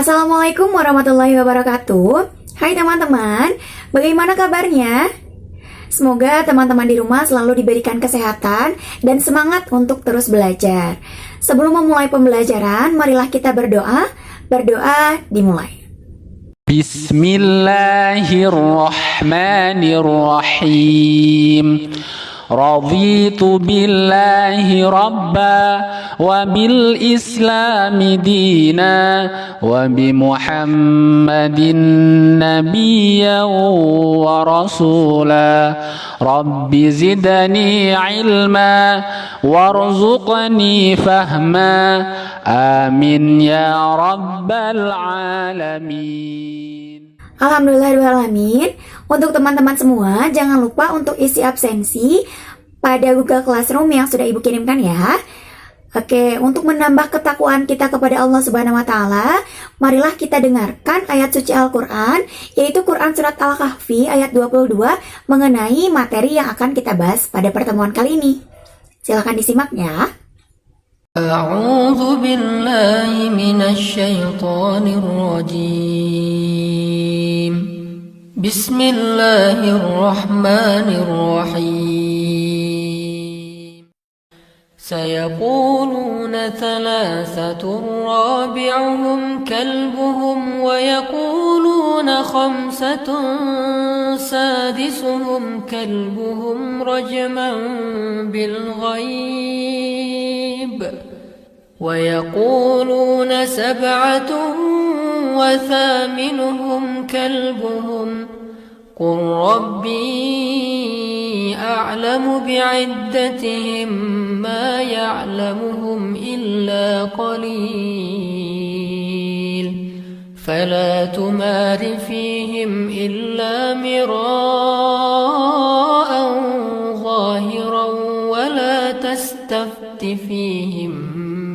Assalamualaikum warahmatullahi wabarakatuh. Hai teman-teman, bagaimana kabarnya? Semoga teman-teman di rumah selalu diberikan kesehatan dan semangat untuk terus belajar. Sebelum memulai pembelajaran, marilah kita berdoa. Berdoa dimulai. Bismillahirrahmanirrahim. Raditu billahi rabba wa bil islami dina wa bi muhammadin nabiyyan wa rasula. Rabbi zidni ilma warzuqni fahma. Amin ya rabbal alamin. Alhamdulillahirrahmanirrahim. Untuk teman-teman semua, jangan lupa untuk isi absensi pada Google Classroom yang sudah Ibu kirimkan ya. Oke, untuk menambah ketakwaan kita kepada Allah Subhanahu wa taala, marilah kita dengarkan ayat suci Al-Qur'an, yaitu Quran surat Al-Kahfi ayat 22 mengenai materi yang akan kita bahas pada pertemuan kali ini. Silakan disimak ya. A'udzu billahi minasy syaithanir rajim. Bismillahirrahmanirrahim. Sayaquluna thalathatun rabi'uhum kalbuhum wa yaquluna khamsatun sadisuhum kalbuhum rajman bil ghaib wa yaquluna sab'atun وثامنهم كلبهم قل ربي أعلم بعدتهم ما يعلمهم إلا قليل فلا تمار فيهم إلا مراء ظاهرا ولا تستفت فيهم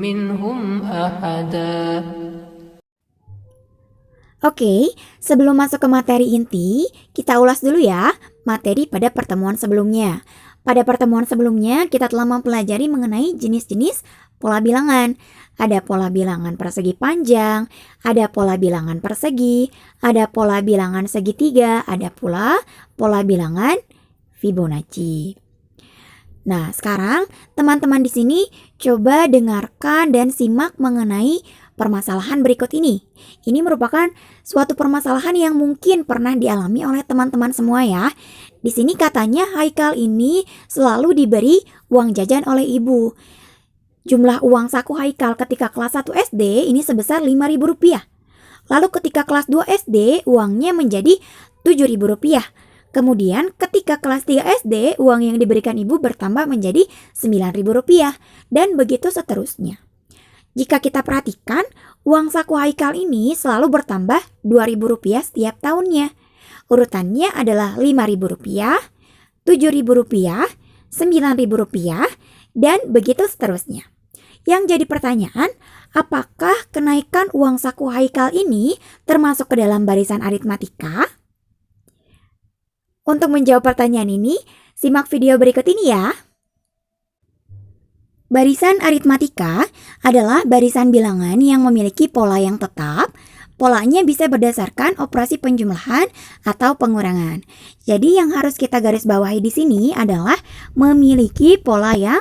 منهم أحدا. Oke, sebelum masuk ke materi inti, kita ulas dulu ya materi pada pertemuan sebelumnya. Pada pertemuan sebelumnya, kita telah mempelajari mengenai jenis-jenis pola bilangan. Ada pola bilangan persegi panjang, ada pola bilangan persegi, ada pola bilangan segitiga, ada pula pola bilangan Fibonacci. Nah, sekarang teman-teman di sini coba dengarkan dan simak mengenai permasalahan berikut ini. Ini merupakan suatu permasalahan yang mungkin pernah dialami oleh teman-teman semua ya. Di sini katanya Haikal ini selalu diberi uang jajan oleh ibu. Jumlah uang saku Haikal ketika kelas 1 SD ini sebesar Rp5.000. Lalu ketika kelas 2 SD uangnya menjadi Rp7.000. Kemudian ketika kelas 3 SD uang yang diberikan ibu bertambah menjadi Rp9.000 dan begitu seterusnya. Jika kita perhatikan, uang saku Haikal ini selalu bertambah Rp2.000 setiap tahunnya. Urutannya adalah Rp5.000, Rp7.000, Rp9.000, dan begitu seterusnya. Yang jadi pertanyaan, apakah kenaikan uang saku Haikal ini termasuk ke dalam barisan aritmatika? Untuk menjawab pertanyaan ini, simak video berikut ini ya. Barisan aritmatika adalah barisan bilangan yang memiliki pola yang tetap. Polanya bisa berdasarkan operasi penjumlahan atau pengurangan. Jadi yang harus kita garis bawahi di sini adalah memiliki pola yang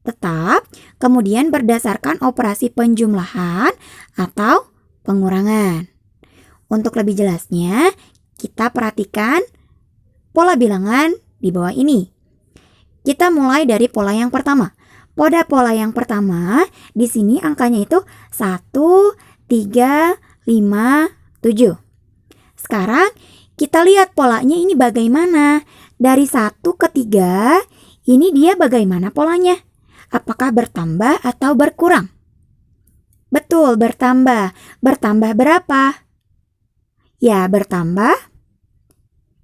tetap, kemudian berdasarkan operasi penjumlahan atau pengurangan. Untuk lebih jelasnya, kita perhatikan pola bilangan di bawah ini. Kita mulai dari pola yang pertama. Pada pola yang pertama, di sini angkanya itu 1, 3, 5, 7. Sekarang kita lihat polanya ini bagaimana. Dari 1 ke 3, ini dia bagaimana polanya? Apakah bertambah atau berkurang? Betul, bertambah. Bertambah berapa? Ya, bertambah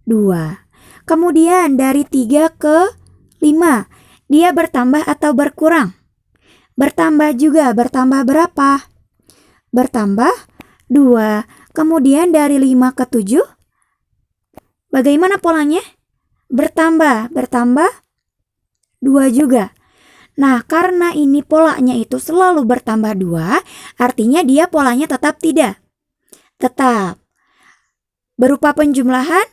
2. Kemudian dari 3 ke 5, dia bertambah atau berkurang? Bertambah juga, bertambah berapa? Bertambah 2. Kemudian dari 5 ke 7, bagaimana polanya? Bertambah 2 juga. Nah, karena ini polanya itu selalu bertambah 2, artinya dia polanya tetap tidak. tetap. Berupa penjumlahan?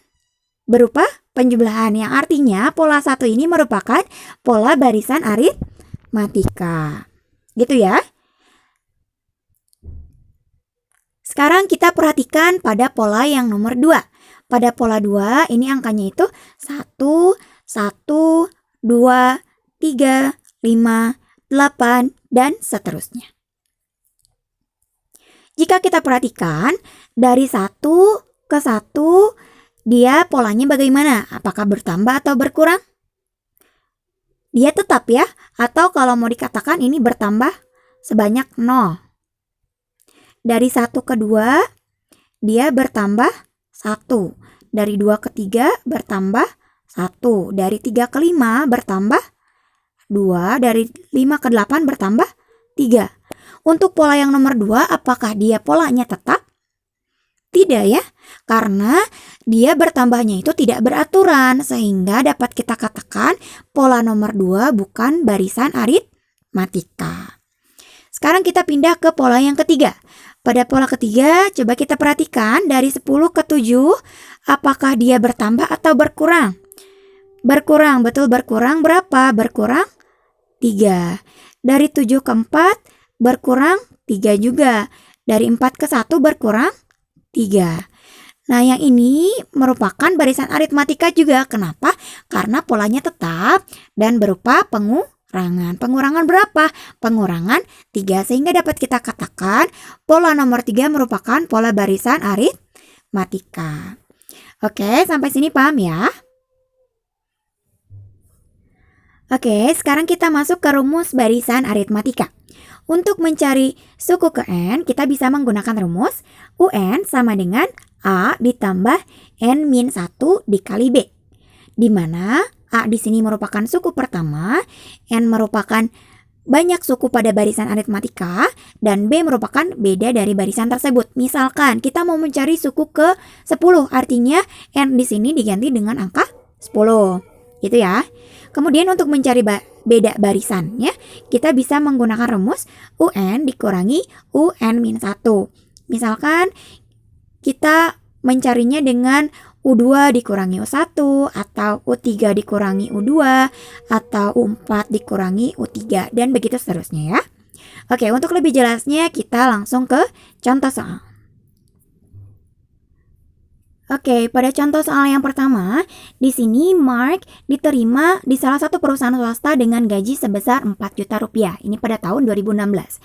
Berupa penjumlahan, yang artinya pola 1 ini merupakan pola barisan aritmatika. Gitu ya. Sekarang kita perhatikan pada pola yang nomor 2. Pada pola 2 ini angkanya itu 1, 1, 2, 3, 5, 8, dan seterusnya. Jika kita perhatikan dari 1 ke 1, dia polanya bagaimana? Apakah bertambah atau berkurang? Dia tetap ya, atau kalau mau dikatakan ini bertambah sebanyak 0. Dari 1 ke 2, dia bertambah 1. Dari 2 ke 3 bertambah 1. Dari 3 ke 5 bertambah 2. Dari 5 ke 8 bertambah 3. Untuk pola yang nomor 2, apakah dia polanya tetap? Tidak ya, karena dia bertambahnya itu tidak beraturan, sehingga dapat kita katakan pola nomor 2 bukan barisan aritmatika. Sekarang kita pindah ke pola yang ketiga. Pada pola ketiga, coba kita perhatikan dari 10 ke 7, apakah dia bertambah atau berkurang? Berkurang, betul, berkurang berapa? Berkurang 3. Dari 7 ke 4, berkurang 3 juga. Dari 4 ke 1 berkurang 3. Nah, yang ini merupakan barisan aritmatika juga. Kenapa? Karena polanya tetap dan berupa pengurangan. Pengurangan berapa? Pengurangan 3. Sehingga dapat kita katakan pola nomor 3 merupakan pola barisan aritmatika. Oke, sampai sini paham ya? Oke, sekarang kita masuk ke rumus barisan aritmatika. Untuk mencari suku ke N, kita bisa menggunakan rumus UN sama dengan A ditambah N-1 dikali B. Di mana A di sini merupakan suku pertama, N merupakan banyak suku pada barisan aritmatika, dan B merupakan beda dari barisan tersebut. Misalkan kita mau mencari suku ke 10, artinya N di sini diganti dengan angka 10. Gitu ya. Kemudian untuk mencari beda barisannya, kita bisa menggunakan rumus UN dikurangi UN-1. Misalkan kita mencarinya dengan U2 dikurangi U1, atau U3 dikurangi U2, atau U4 dikurangi U3, dan begitu seterusnya ya. Oke, untuk lebih jelasnya kita langsung ke contoh soal. Oke, pada contoh soal yang pertama, di sini Mark diterima di salah satu perusahaan swasta dengan gaji sebesar 4 juta rupiah. Ini pada tahun 2016.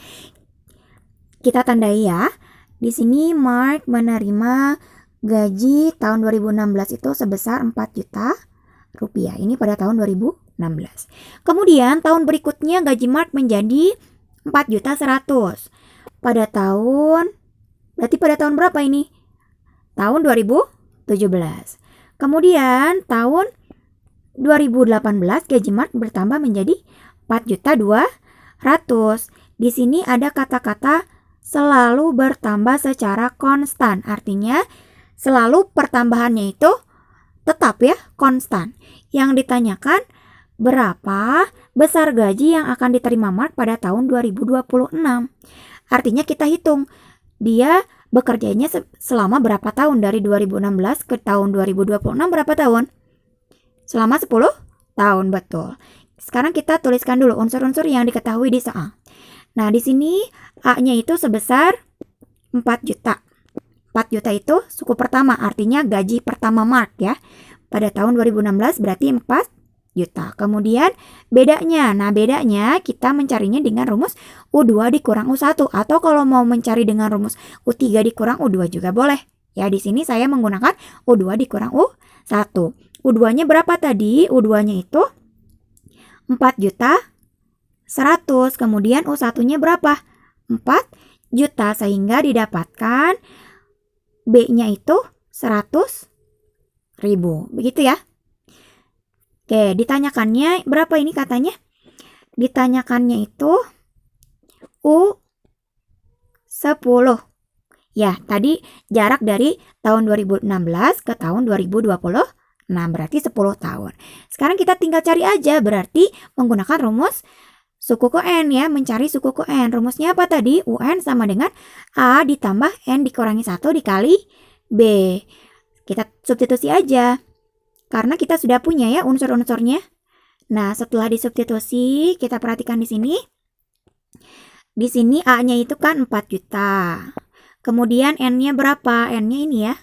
Kita tandai ya. Di sini Mark menerima gaji tahun 2016 itu sebesar 4 juta rupiah. Ini pada tahun 2016. Kemudian tahun berikutnya gaji Mark menjadi 4 juta 100. Berarti pada tahun berapa ini? Tahun 2017. Kemudian tahun 2018 gaji Mark bertambah menjadi 4 juta 200. Di sini ada kata-kata selalu bertambah secara konstan. Artinya selalu pertambahannya itu tetap ya, konstan. Yang ditanyakan berapa besar gaji yang akan diterima Mark pada tahun 2026. Artinya kita hitung dia bekerjanya selama berapa tahun, dari 2016 ke tahun 2026 berapa tahun? Selama 10 tahun, betul. Sekarang kita tuliskan dulu unsur-unsur yang diketahui di soal. Nah, di sini A-nya itu sebesar 4 juta. 4 juta itu suku pertama, artinya gaji pertama Mark ya. Pada tahun 2016 berarti 4 juta. Kemudian bedanya, bedanya kita mencarinya dengan rumus U2 dikurang U1, atau kalau mau mencari dengan rumus U3 dikurang U2 juga boleh. Ya, di sini saya menggunakan U2 dikurang U1. U2-nya berapa tadi? U2-nya itu 4 juta 100. Kemudian U1-nya berapa? 4 juta, sehingga didapatkan B-nya itu 100.000. Begitu ya. Oke, ditanyakannya berapa ini katanya? Ditanyakannya itu U10. Ya, tadi jarak dari tahun 2016 ke tahun 2026 berarti 10 tahun. Sekarang kita tinggal cari aja, berarti menggunakan rumus suku ke N ya, mencari suku ke N. Rumusnya apa tadi? UN sama dengan A ditambah N dikurangi 1 dikali B. Kita substitusi aja, karena kita sudah punya ya unsur-unsurnya. Nah, setelah disubstitusi, kita perhatikan di sini. Di sini A-nya itu kan 4 juta. Kemudian N-nya berapa? N-nya ini ya.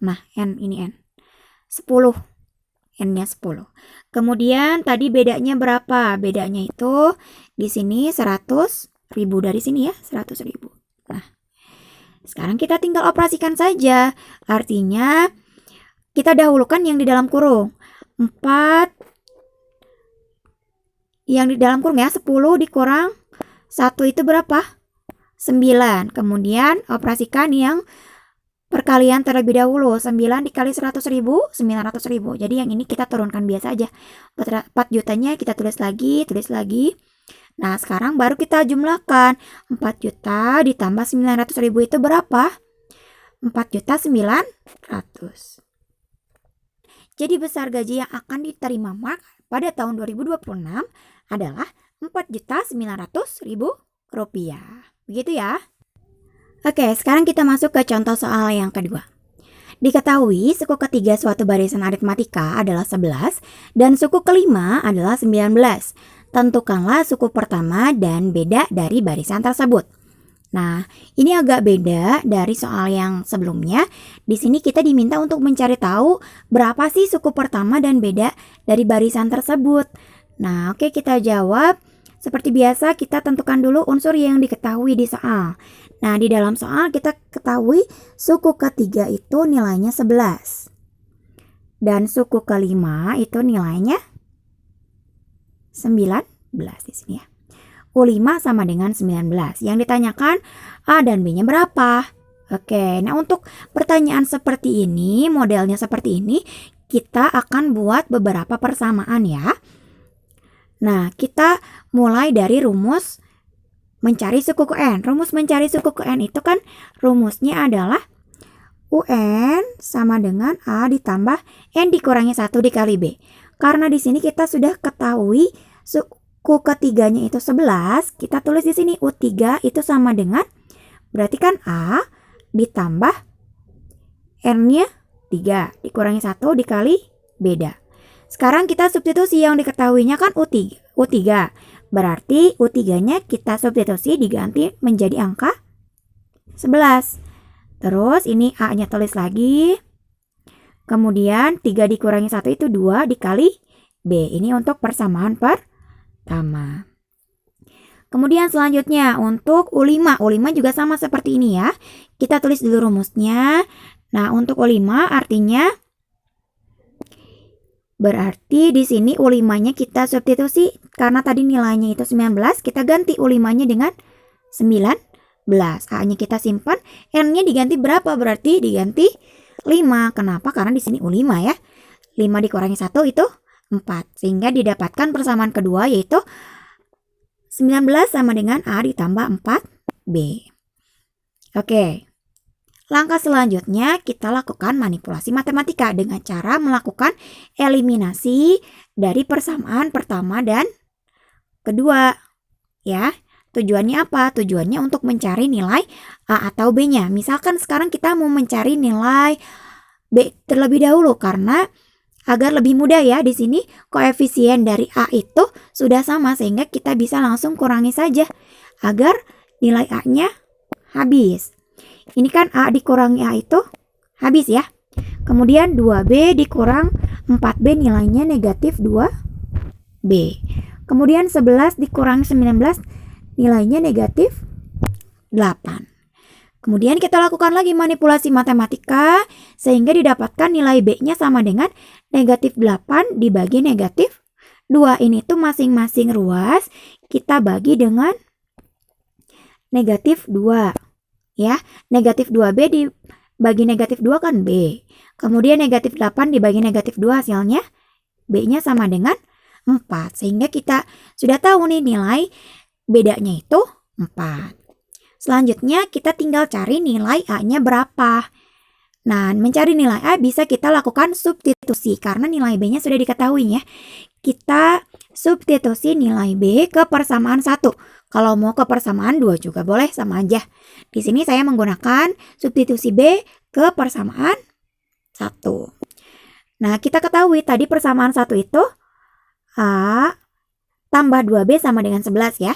Nah, N ini N. 10. N-nya 10. Kemudian tadi bedanya berapa? Bedanya itu di sini 100.000 dari sini ya, 100.000. Nah, sekarang kita tinggal operasikan saja. Artinya kita dahulukan yang di dalam kurung. 4 yang di dalam kurung ya, 10 dikurang 1 itu berapa? 9. Kemudian operasikan yang perkalian terlebih dahulu. 9 dikali 100.000, 900.000. Jadi yang ini kita turunkan biasa aja. 4 jutanya kita tulis lagi. Nah, sekarang baru kita jumlahkan. 4 juta ditambah 900.000 itu berapa? 4.900.000. Jadi besar gaji yang akan diterima Mark pada tahun 2026 adalah 4.900.000 rupiah. Begitu ya. Oke, sekarang kita masuk ke contoh soal yang kedua. Diketahui suku ketiga suatu barisan aritmatika adalah 11 dan suku kelima adalah 19. Tentukanlah suku pertama dan beda dari barisan tersebut. Nah, ini agak beda dari soal yang sebelumnya. Di sini kita diminta untuk mencari tahu berapa sih suku pertama dan beda dari barisan tersebut. Nah, oke, kita jawab. Seperti biasa, kita tentukan dulu unsur yang diketahui di soal. Nah, di dalam soal kita ketahui suku ketiga itu nilainya 11. Dan suku kelima itu nilainya 19 di sini ya. U5 sama dengan 19. Yang ditanyakan A dan B-nya berapa? Oke, nah untuk pertanyaan seperti ini, modelnya seperti ini, kita akan buat beberapa persamaan ya. Nah, kita mulai dari rumus mencari suku ke N. Rumus mencari suku ke N itu kan rumusnya adalah UN sama dengan A ditambah N dikurangi 1 dikali B. Karena di sini kita sudah ketahui suku ketiganya itu 11, kita tulis di sini U3 itu sama dengan, berarti kan A ditambah N-nya 3 dikurangi 1 dikali beda. Sekarang kita substitusi, yang diketahuinya kan U3. Berarti U3-nya kita substitusi diganti menjadi angka 11. Terus ini A-nya tulis lagi. Kemudian 3 dikurangi 1 itu 2 dikali B. Ini untuk persamaan pertama. Kemudian selanjutnya untuk U5. U5 juga sama seperti ini ya. Kita tulis dulu rumusnya. Nah, untuk U5 artinya berarti di sini U5-nya kita substitusi, karena tadi nilainya itu 19, kita ganti U5-nya dengan 19. A-nya kita simpan, N-nya diganti berapa? Berarti diganti 5. Kenapa? Karena di sini U5 ya. 5 dikurangi 1 itu 4. Sehingga didapatkan persamaan kedua yaitu 19 sama dengan A ditambah 4B. Oke. Langkah selanjutnya kita lakukan manipulasi matematika dengan cara melakukan eliminasi dari persamaan pertama dan kedua. Ya, tujuannya apa? Tujuannya untuk mencari nilai A atau B-nya. Misalkan sekarang kita mau mencari nilai B terlebih dahulu, karena agar lebih mudah ya, di sini koefisien dari A itu sudah sama sehingga kita bisa langsung kurangi saja agar nilai A-nya habis. Ini kan A dikurangi A itu habis ya. Kemudian 2B dikurang 4B nilainya negatif 2B. Kemudian 11 dikurang 19 nilainya negatif 8. Kemudian kita lakukan lagi manipulasi matematika sehingga didapatkan nilai B-nya sama dengan negatif 8 dibagi negatif 2. Ini tuh masing-masing ruas kita bagi dengan negatif 2. Ya, negatif 2B dibagi negatif 2 kan B. Kemudian negatif 8 dibagi negatif 2 hasilnya B-nya sama dengan 4. Sehingga kita sudah tahu nih nilai bedanya itu 4. Selanjutnya kita tinggal cari nilai A-nya berapa. Nah, mencari nilai A bisa kita lakukan substitusi karena nilai B-nya sudah diketahui ya. Kita substitusi nilai B ke persamaan 1. Kalau mau ke persamaan 2 juga boleh, sama aja. Di sini saya menggunakan substitusi B ke persamaan 1. Nah, kita ketahui tadi persamaan 1 itu A tambah 2B sama dengan 11 ya.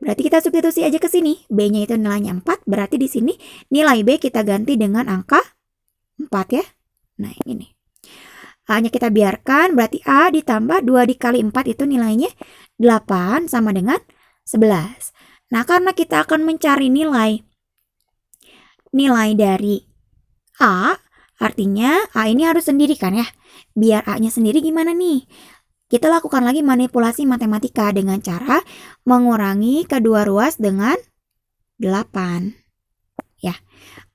Berarti kita substitusi aja ke sini. B-nya itu nilainya 4, berarti di sini nilai B kita ganti dengan angka 4 ya. Nah, ini nih. A-nya kita biarkan, berarti A ditambah 2 dikali 4 itu nilainya 8 sama dengan 11. Nah, karena kita akan mencari nilai dari A, artinya A ini harus sendiri kan ya. Biar A-nya sendiri gimana nih? Kita lakukan lagi manipulasi matematika dengan cara mengurangi kedua ruas dengan 8. Ya,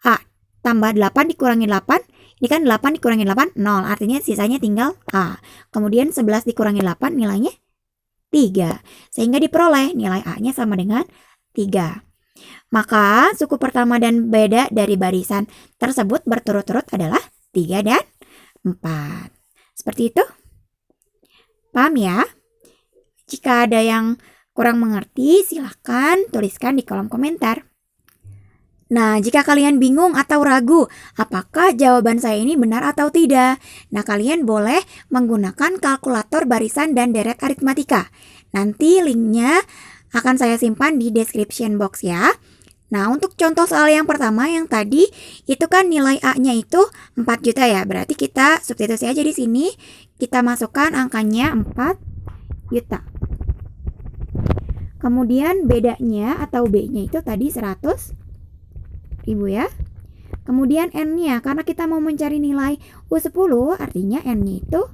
A tambah 8 dikurangi 8, ini kan 8 dikurangi 8, 0. Artinya sisanya tinggal A. Kemudian 11 dikurangi 8 nilainya 3. Sehingga diperoleh nilai A-nya sama dengan 3. Maka suku pertama dan beda dari barisan tersebut berturut-turut adalah 3 dan 4. Seperti itu. Paham ya? Jika ada yang kurang mengerti, silahkan tuliskan di kolom komentar. Nah, jika kalian bingung atau ragu, apakah jawaban saya ini benar atau tidak? Nah, kalian boleh menggunakan kalkulator barisan dan deret aritmatika. Nanti linknya akan saya simpan di description box ya. Nah, untuk contoh soal yang pertama yang tadi, itu kan nilai A-nya itu 4 juta ya. Berarti kita substitusi aja di sini. Kita masukkan angkanya 4 juta. Kemudian bedanya atau B-nya itu tadi 100 ribu ya. Kemudian N-nya, karena kita mau mencari nilai U10, artinya N-nya itu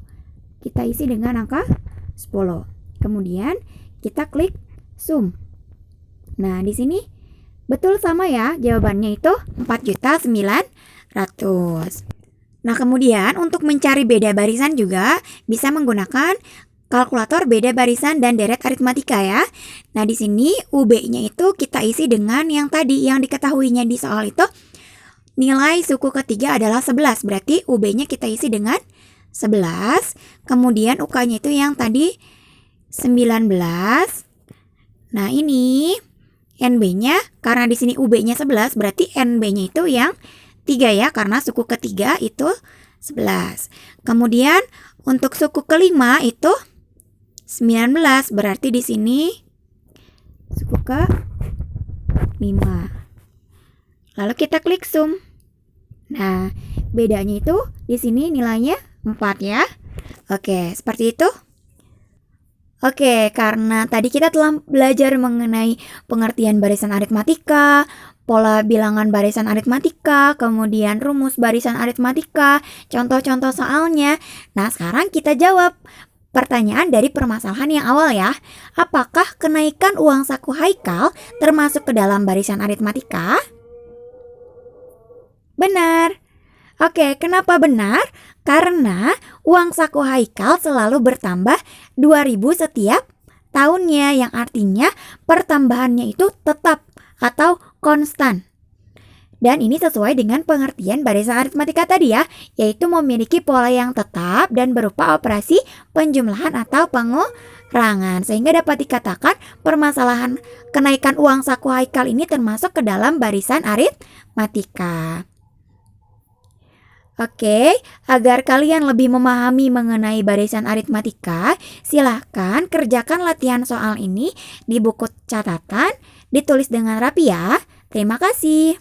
kita isi dengan angka 10. Kemudian kita klik sum. Nah, di sini betul sama ya, jawabannya itu 4.900.000. Nah, kemudian untuk mencari beda barisan juga bisa menggunakan kalkulator beda barisan dan deret aritmatika ya. Nah, di sini UB-nya itu kita isi dengan yang tadi yang diketahuinya di soal itu. Nilai suku ketiga adalah 11, berarti UB-nya kita isi dengan 11. Kemudian UK-nya itu yang tadi 19. Nah, ini NB-nya, karena di sini UB-nya 11, berarti NB-nya itu yang 3 ya, karena suku ketiga itu 11. Kemudian untuk suku kelima itu 19, berarti di sini suku ke 5. Lalu kita klik sum. Nah, bedanya itu di sini nilainya 4 ya. Oke, seperti itu. Oke, karena tadi kita telah belajar mengenai pengertian barisan aritmatika, pola bilangan barisan aritmatika, kemudian rumus barisan aritmatika, contoh-contoh soalnya. Nah, sekarang kita jawab pertanyaan dari permasalahan yang awal ya. Apakah kenaikan uang saku Haikal termasuk ke dalam barisan aritmatika? Benar. Oke, kenapa benar? Karena uang saku Haikal selalu bertambah 2.000 setiap tahunnya, yang artinya pertambahannya itu tetap atau konstan. Dan ini sesuai dengan pengertian barisan aritmatika tadi ya, yaitu memiliki pola yang tetap dan berupa operasi penjumlahan atau pengurangan. Sehingga dapat dikatakan permasalahan kenaikan uang saku Haikal ini termasuk ke dalam barisan aritmatika. Oke, agar kalian lebih memahami mengenai barisan aritmatika, silahkan kerjakan latihan soal ini di buku catatan, ditulis dengan rapi ya. Terima kasih.